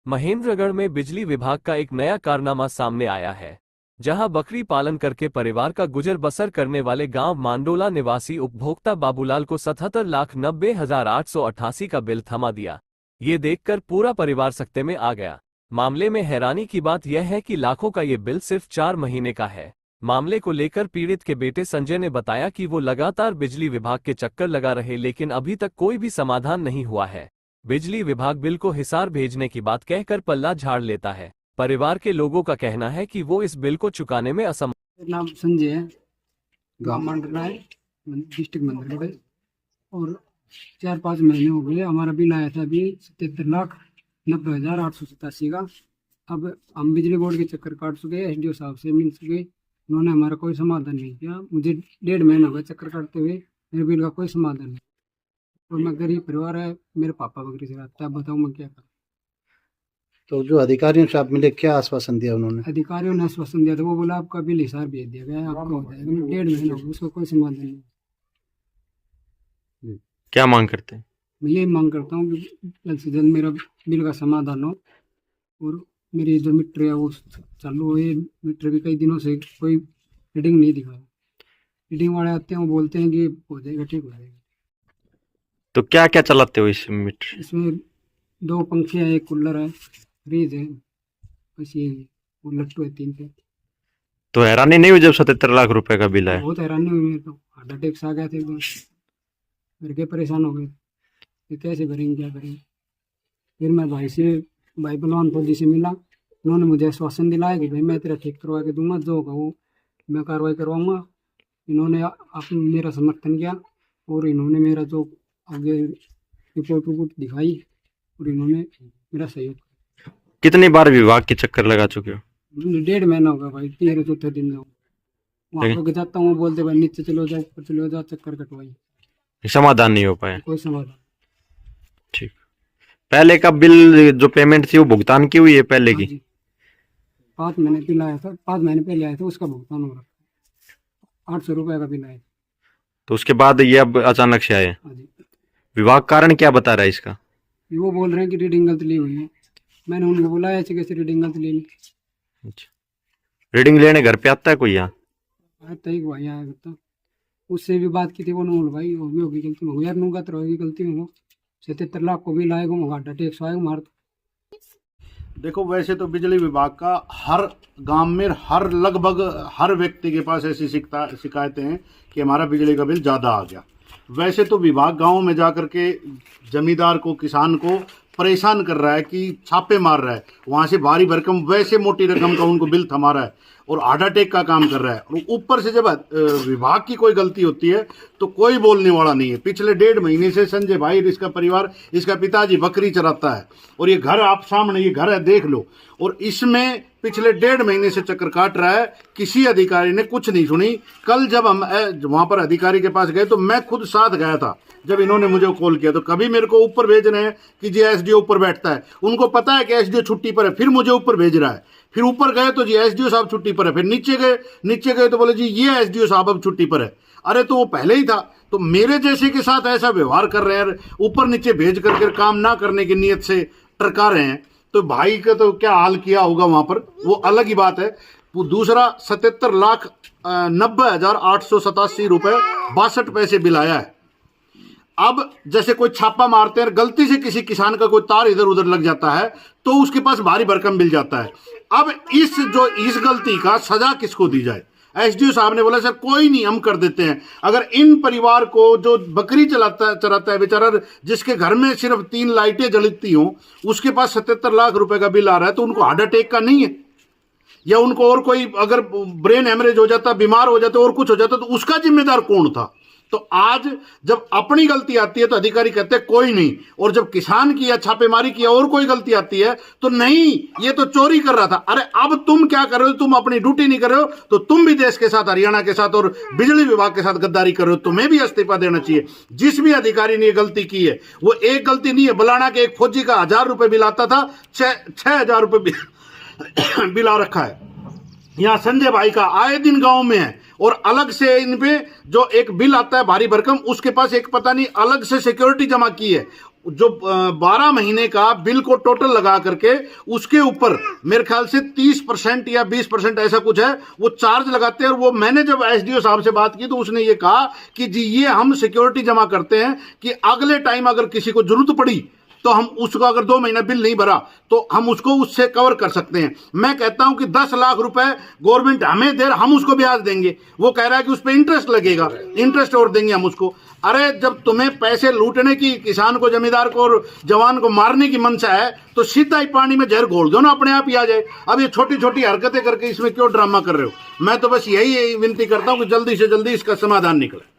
महेंद्रगढ़ में बिजली विभाग का एक नया कारनामा सामने आया है, जहां बकरी पालन करके परिवार का गुजर बसर करने वाले गांव मांडोला निवासी उपभोक्ता बाबूलाल को 77,90,888 का बिल थमा दिया। ये देखकर पूरा परिवार सकते में आ गया। मामले में हैरानी की बात यह है कि लाखों का ये बिल सिर्फ 4 महीने का है। मामले को लेकर पीड़ित के बेटे संजय ने बताया कि वो लगातार बिजली विभाग के चक्कर लगा रहे, लेकिन अभी तक कोई भी समाधान नहीं हुआ है। बिजली विभाग बिल को हिसार भेजने की बात कहकर पल्ला झाड़ लेता है। परिवार के लोगों का कहना है कि वो इस बिल को चुकाने में असमर्थ। नाम संजय है, गाँव मंडला है, डिस्ट्रिक्ट मंडला है। और 4-5 महीने हो गए हमारा बिल आया था अभी 77,90,887 का। अब हम बिजली बोर्ड के चक्कर काट चुके हैं, एसडीओ साहब से मिल चुके, उन्होंने हमारा कोई समाधान नहीं किया। मुझे 1.5 महीना हो गया चक्कर काटते हुए, मेरे बिल का कोई समाधान नहीं। और मैं गरीब परिवार है, मेरे पापा बकरी चलाता है, बताओ मैं क्या करूँ। तो जो अधिकारियों से आप मिले, क्या आश्वासन दिया उन्होंने? अधिकारियों ने आश्वासन दिया था, वो बोला आपका बिल हिसाब भेज दिया गया है, आपका हो जाएगा। 1.5 महीना हो गया, उसका कोई समाधान नहीं। क्या मांग करते हैं? मैं यही मांग करता हूँ कि जल्द से जल्द मेरा बिल का समाधान हो और मेरी जो मीटर है वो चालू हो। ये मीटर भी कई दिनों से कोई रीडिंग नहीं दिखा। रीडिंग वाले आते हैं, वो बोलते हैं कि हो जाएगा, ठीक हो जाएगा। तो क्या क्या चलाते हो इस मीटर? इसमें 2 पंखे हैं, 1 कूलर है, फ्रिज है, बस ये वो लट्टू है 3 पे। तो हैरानी नहीं हुई जब 77 लाख रुपए का बिल आया? बहुत हैरानी हुई मेरे तो, हार्ट अटैक्स आ गया था एकदम, घर के परेशान हो गए कि कैसे भरेंगे, क्या करेंगे। फिर मैं भाई बलवान फौजी से मिला, उन्होंने मुझे आश्वासन दिलाया कि भाई मैं तेरा ठीक करवा के दूंगा, जो होगा वो मैं कार्रवाई करवाऊंगा। इन्होंने आप मेरा समर्थन किया और इन्होंने मेरा जो आगे रिपोर्ट दिखाई और इन्होंने मेरा सहयोग। कितनी बार विभाग के चक्कर लगा चुके हो? 1.5 महीना होगा भाई, 13 दिन में वहाँ पर जाता हूँ, बोलते भाई नीचे चलो जाओ, ऊपर चलो जाओ, चक्कर कटवाई, समाधान नहीं हो पाया? कोई समाधान। ठीक। पहले का बिल जो पेमेंट थी वो भुगतान की हुई है पहले की? 5 महीने बिल आया था, 5 महीने पहले आया था, उसका भुगतान हो रहा, 800 रुपये का बिल आया। तो उसके बाद ये अब अचानक से आए? विभाग कारण क्या बता रहा है इसका? वो बोल रहे हैं कि रीडिंग गलत ली हुई है। मैंने उनको बोला ऐसे कैसे रीडिंग गलत ली। अच्छा, रीडिंग लेने घर पे आता है कोई यहाँ? आता ही भाई आया करता, उससे भी बात की थी, वो नूल भाई होगी गलती हो यार, नूंगा तो होगी गलती हो। 77 लाख को बिल आएगा, हार्ट अटैक आएगा मार। देखो, वैसे तो बिजली विभाग का हर गांव में लगभग हर व्यक्ति के पास ऐसी शिकायतें हैं कि हमारा बिजली का बिल ज़्यादा आ गया। वैसे तो विभाग गांव में जाकर के जमींदार को, किसान को परेशान कर रहा है कि छापे मार रहा है, वहाँ से भारी भरकम वैसे मोटी रकम का उनको बिल थमा रहा है और हार्ट अटैक का काम कर रहा है। और ऊपर से जब विभाग की कोई गलती होती है तो कोई बोलने वाला नहीं है। पिछले 1.5 महीने से संजय भाई, इसका परिवार, इसका पिताजी बकरी चराता है और ये घर आप सामने, ये घर है, देख लो। और इसमें पिछले 1.5 महीने से चक्कर काट रहा है, किसी अधिकारी ने कुछ नहीं सुनी। कल जब हम वहाँ पर अधिकारी के पास गए तो मैं खुद साथ गया था। जब इन्होंने मुझे कॉल किया तो कभी मेरे को ऊपर भेज रहे हैं कि जी एसडीओ ऊपर बैठता है, उनको पता है कि एसडीओ छुट्टी पर है, फिर मुझे ऊपर भेज रहा है। फिर ऊपर गए तो जी एसडीओ साहब छुट्टी पर है, फिर नीचे गए तो बोले जी ये एसडीओ साहब अब छुट्टी पर है। अरे तो वो पहले ही था। तो मेरे जैसे के साथ ऐसा व्यवहार कर रहे हैं, ऊपर नीचे भेज करके काम ना करने की नीयत से टरका रहे हैं, तो भाई का तो क्या हाल किया होगा वहां पर, वो अलग ही बात है। दूसरा 77,90,887 रुपए 62 पैसे बिल आया है। अब जैसे कोई छापा मारते हैं, गलती से किसी किसान का कोई तार इधर उधर लग जाता है तो उसके पास भारी भरकम मिल जाता है। अब इस गलती का सजा किसको दी जाए? एसडीओ साहब ने बोला सर कोई नहीं, हम कर देते हैं। अगर इन परिवार को जो बकरी चराता है बेचारा, जिसके घर में सिर्फ 3 लाइटें जलती हों, उसके पास 77 लाख रुपए का बिल आ रहा है, तो उनको हार्ट अटैक का नहीं है, या उनको और कोई अगर ब्रेन हेमरेज हो जाता, बीमार हो जाते और कुछ हो जाता, तो उसका जिम्मेदार कौन था? तो आज जब अपनी गलती आती है तो अधिकारी कहते हैं कोई नहीं, और जब किसान की या छापेमारी की और कोई गलती आती है तो नहीं, ये तो चोरी कर रहा था। अरे अब तुम क्या कर रहे हो? तुम अपनी ड्यूटी नहीं कर रहे हो तो तुम भी देश के साथ, हरियाणा के साथ और बिजली विभाग के साथ गद्दारी कर रहे हो। तुम्हें भी इस्तीफा देना चाहिए। जिस भी अधिकारी ने ये गलती की है, वो एक गलती नहीं है। बलाना के एक फौजी का 1000 रुपए बिल आता था, 6,000 रुपए बिल आ रखा है। यहाँ संजय भाई का आए दिन गांव में है, और अलग से इन पे जो एक बिल आता है भारी भरकम, उसके पास एक पता नहीं अलग से सिक्योरिटी जमा की है। जो 12 महीने का बिल को टोटल लगा करके उसके ऊपर मेरे ख्याल से 30% या 20% ऐसा कुछ है वो चार्ज लगाते हैं। और वो मैंने जब एसडीओ साहब से बात की तो उसने ये कहा कि जी ये हम सिक्योरिटी जमा करते हैं कि अगले टाइम अगर किसी को जरूरत पड़ी तो हम उसका अगर 2 महीना बिल नहीं भरा तो हम उसको उससे कवर कर सकते हैं। मैं कहता हूं कि 10 लाख रुपए गवर्नमेंट हमें दे, हम उसको ब्याज देंगे। वो कह रहा है कि उस पर इंटरेस्ट लगेगा, इंटरेस्ट और देंगे हम उसको। अरे जब तुम्हें पैसे लूटने की, किसान को, जमींदार को और जवान को मारने की मंशा है तो सीधा ही पानी में जहर घोल दो ना, अपने आप ही आ जाए। अब ये छोटी छोटी हरकतें करके इसमें क्यों ड्रामा कर रहे हो? मैं तो बस यही विनती करता हूं कि जल्दी से जल्दी इसका समाधान निकले।